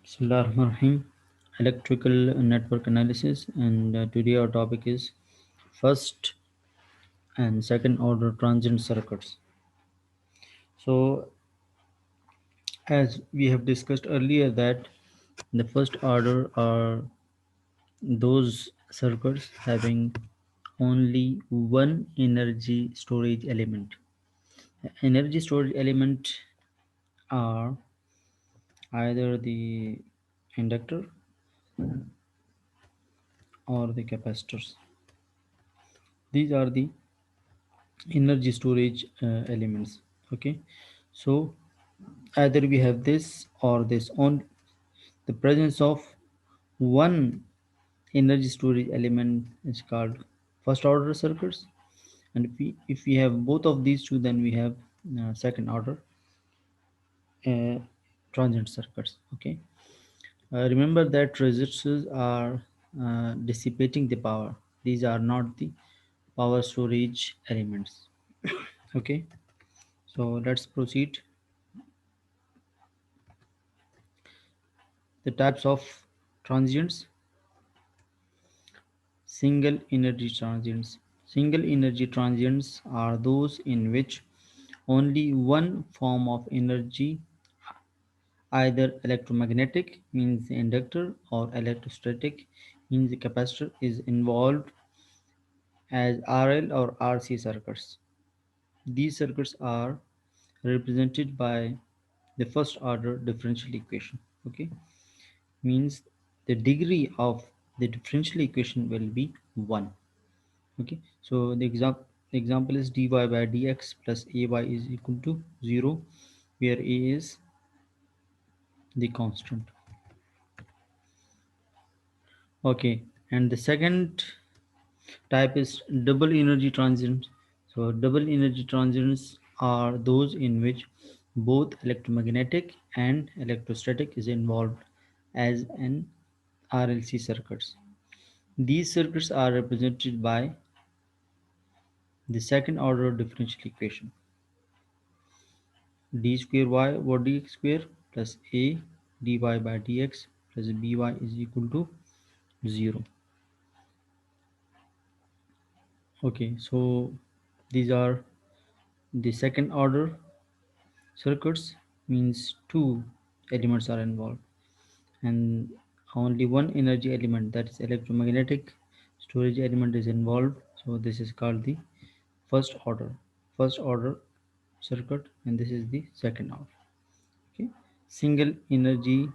Bismillahirrahmanirrahim. Electrical network analysis, and today our topic is first and second order transient circuits. So, as we have discussed earlier, that the first order are those circuits having only one energy storage element. Energy storage element are either the inductor or the capacitors. These are the energy storage elements. Okay, so either we have this or this. On the presence of one energy storage element is called first order circuits, and if we have both of these two, then we have second order uh, transient circuits. Okay, remember that resistors are dissipating the power. These are not the power storage elements. Okay, so let's proceed. The types of transients. Single energy transients. Single energy transients are those in which only one form of energy, either electromagnetic means the inductor or electrostatic means the capacitor, is involved as RL or RC circuits. These circuits are represented by the first order differential equation. Okay, means the degree of the differential equation will be 1. Okay, so the example is dy by dx plus ay is equal to 0, where a is the constant. Okay, and the second type is double energy transients. So double energy transients are those in which both electromagnetic and electrostatic is involved as an RLC circuits. These circuits are represented by the second order differential equation: d square y over dx square plus a dy by dx plus by is equal to 0. Okay, so these are the second order circuits, means two elements are involved and only one energy element, that is electromagnetic storage element, is involved. So this is called the first order circuit, and this is the second order. Okay, single energy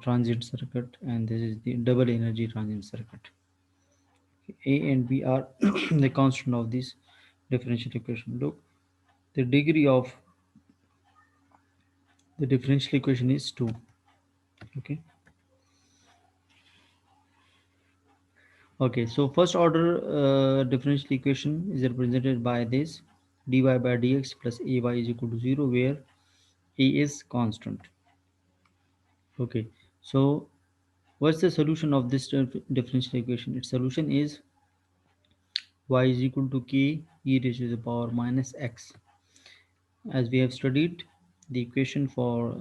transient circuit, and this is the double energy transient circuit. A and B are the constant of this differential equation. Look, the degree of the differential equation is 2. Okay, okay, so first order differential equation is represented by this: dy by dx plus ay is equal to 0, where a is constant. Okay, so what's the solution of this differential equation? Its solution is y is equal to k e raised to the power minus x. As we have studied the equation for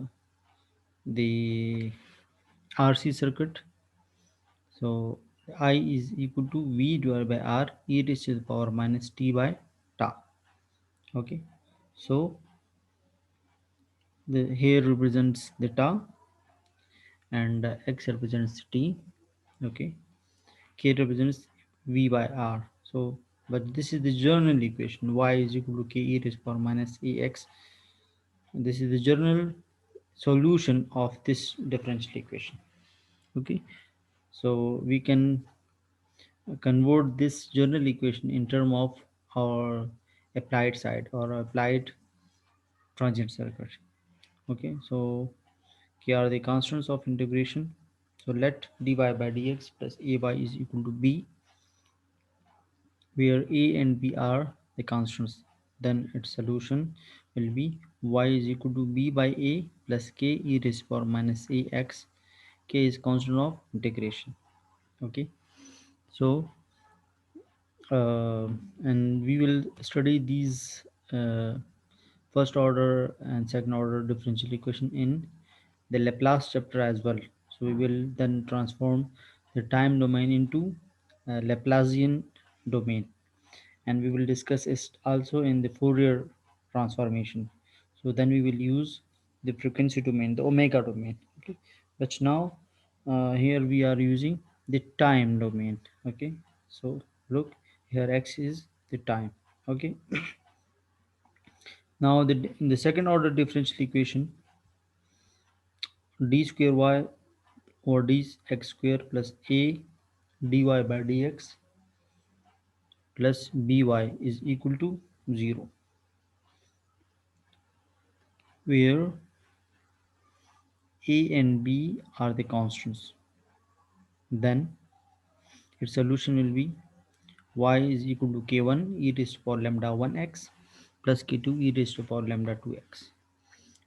the RC circuit, so I is equal to V divided by R e raised to the power minus t by tau. Okay, so the here represents the tau, and x represents t. Okay, k represents V by R. So, but this is the general equation: y is equal to k e raised to the power minus ax. This is the general solution of this differential equation. Okay, so we can convert this general equation in term of our applied side or applied transient circuit. Okay, so here are the constants of integration. So let dy by dx plus ay is equal to b, where a and b are the constants. Then its solution will be y is equal to b by a plus k e raised to the power minus ax. K is constant of integration. Okay, so and we will will study these uh, first order and second order differential equation in the Laplace chapter as well. So we will then transform the time domain into Laplacian domain, and we will discuss it also in the Fourier transformation. So then we will use the frequency domain, the omega domain. Okay, but now here we are using the time domain. Okay, so look here, x is the time. Okay, now in the second order differential equation, d square y over dx square plus a dy by dx plus by is equal to 0, where a and b are the constants. Then its solution will be y is equal to k1 e raised to the power lambda 1x plus k2 e raised to the power lambda 2x,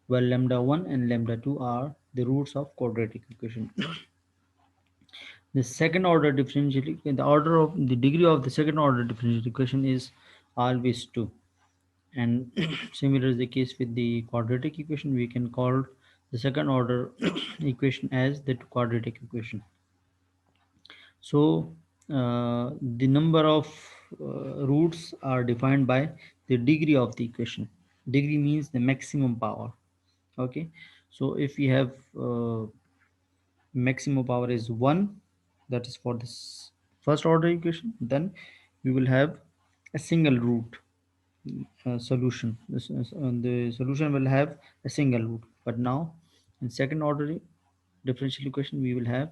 where lambda 1 and lambda 2 are the roots of quadratic equation. The second order differential, the order of the degree of the second order differential equation is always 2, and similar is the case with the quadratic equation. We can call the second order equation as the quadratic equation. So the number of roots are defined by the degree of the equation. Degree means the maximum power. Okay, so if we have maximum power is 1, that is for this first order equation, then we will have a single root solution. The solution will have a single root, but now in second order differential equation we will have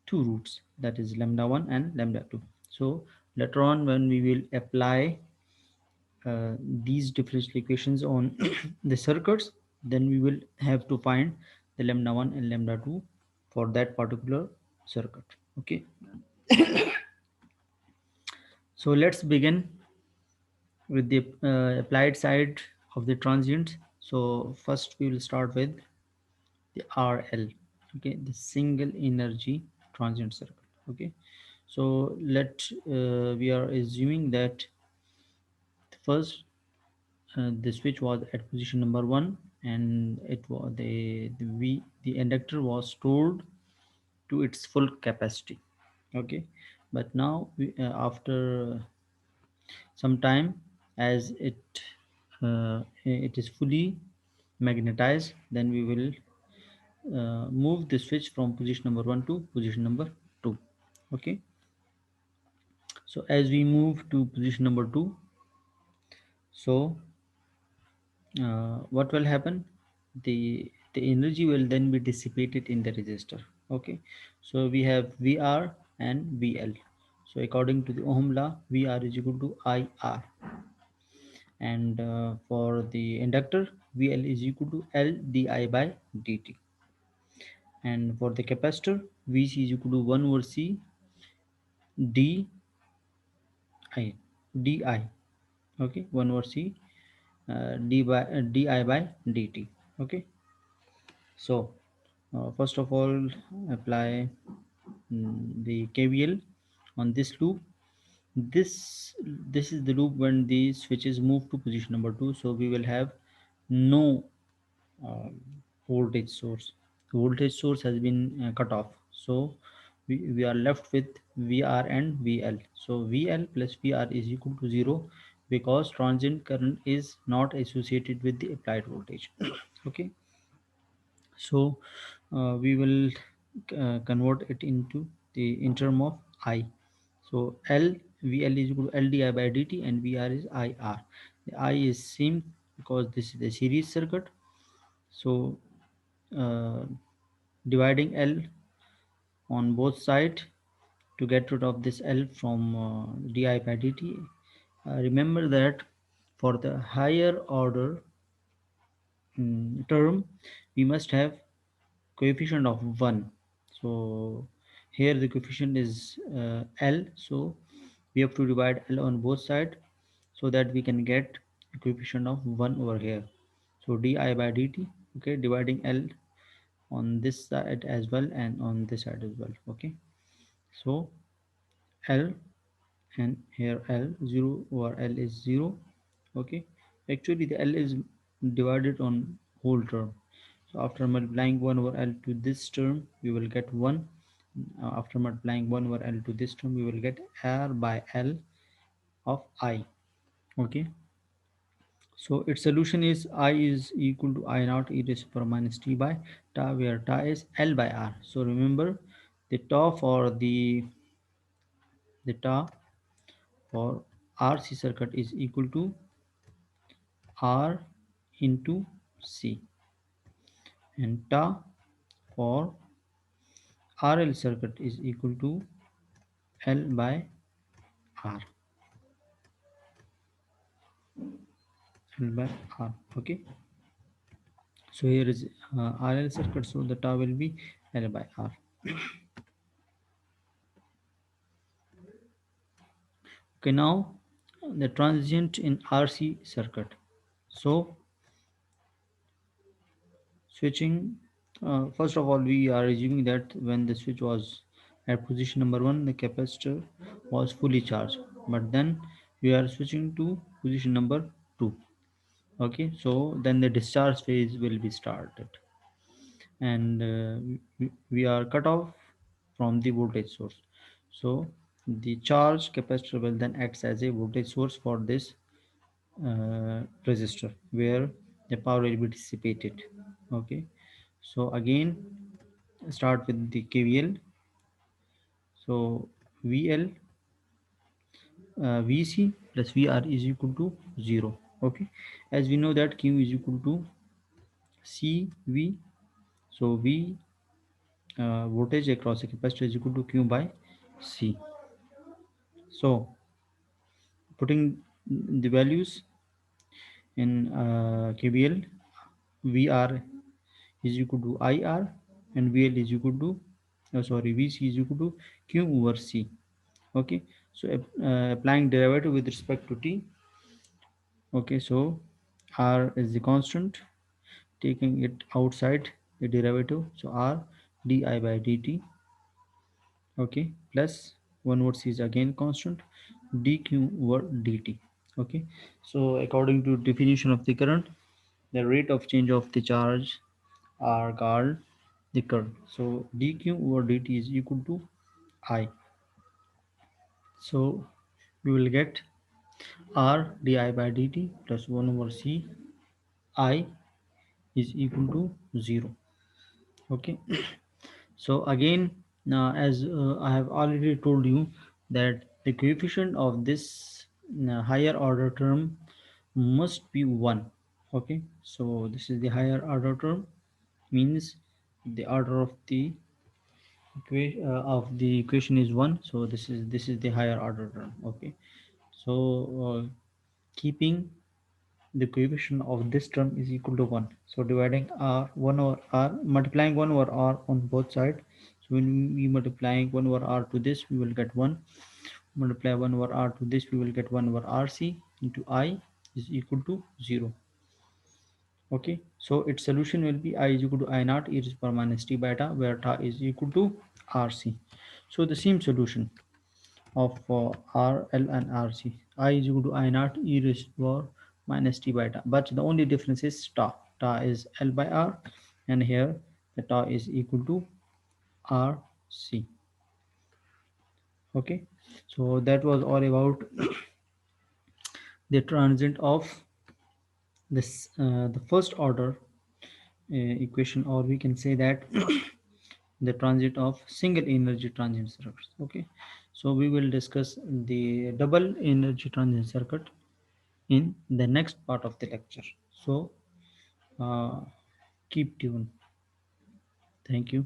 two roots, that is lambda 1 and lambda 2. So later on when we will apply these differential equations on the circuits, then we will have to find the lambda 1 and lambda 2 for that particular circuit. Okay, so let's begin with the applied side of the transient. So first we will start with the RL. Okay, the single energy transient circuit. Okay, so we are assuming that the first the switch was at position number 1, and it was the inductor was stored to its full capacity. Okay, but now after some time, as it is fully magnetized, then we will move the switch from position number 1 to position number 2. Okay, so as we move to position number 2, so what will happen, the energy will then be dissipated in the resistor. Okay, so we have VR and VL. So according to the Ohm law, VR is equal to IR, and for the inductor, VL is equal to L di by dt, and for the capacitor, VC is equal to 1 over C d I di. Okay, 1 over C di by dt. Okay, so first of all, apply the KVL on this loop. This is the loop when the switches move to position number 2. So we will have no uh, voltage source. The voltage source has been cut off. So we are left with VR and VL. So VL plus VR is equal to 0, because transient current is not associated with the applied voltage. Okay, so we will convert it into the in term of I. So L VL is equal to L di by dt, and VR is IR. The I is same because this is the series circuit. So uh, dividing L on both sides to get rid of this L from di by dt. Remember that for the higher order term, we must have coefficient of 1. So here the coefficient is L, so we have to divide L on both sides so that we can get a coefficient of 1 over here. So di by dt, okay, dividing L on this side as well and on this side as well. Okay, so L and here L, 0 over L is 0. Okay, actually the L is divided on whole term, so after multiplying 1 over L to this term we will get 1. After multiplying 1 over L to this term we will get R by L of I. Okay, so its solution is I is equal to I naught e raised to power minus t by tau, where tau is L by R. So remember the tau for the tau for RC circuit is equal to R into C, and tau for RL circuit is equal to L by R. L by R. Okay, so here is RL circuit, so the tau will be L by R. Okay, now the transient in RC circuit. So switching, first of all we are assuming that when the switch was at position number 1 the capacitor was fully charged, but then we are switching to position number 2. Okay, so then the discharge phase will be started, and we are cut off from the voltage source. So the charge capacitor will then acts as a voltage source for this resistor, where the power will be dissipated. Okay, so again start with the KVL. So VL, VC plus VR is equal to 0. Okay, as we know that Q is equal to CV, so V, voltage across a capacitor is equal to Q by C. So putting the values in KVL, VR is equal to IR, and VL is equal to VC is equal to Q over C. Okay, so applying derivative with respect to t. Okay, so R is the constant, taking it outside the derivative, so R di by dt. Okay, plus 1 over c is again constant, dq over dt. Okay, so according to definition of the current, the rate of change of the charge are called the current. So dq over dt is equal to I. So we will get R di by dt plus 1 over c I is equal to 0. Okay, so again, as I have already told you that the coefficient of this higher order term must be 1. Okay, so this is the higher order term, means the order of the equation is 1, so this is the higher order term. Okay, so keeping the coefficient of this term is equal to 1, so dividing r 1 over r, multiplying 1 over r on both sides. So when we multiplying 1 over r to this we will get 1, multiply 1 over r to this we will get 1 over rc into I is equal to 0. Okay, so its solution will be I is equal to I naught e raised to power minus t by tau, where tau is equal to rc. So the same solution of RL and RC. I is equal to I naught e raised to power minus t by tau. But the only difference is tau. Tau is L by R, and here the tau is equal to RC. Okay, so that was all about the transient of this the first order equation, or we can say that the transit of single energy transient circuits. Okay, so we will discuss the double energy transient circuit in the next part of the lecture. So uh, keep tuned. Thank you.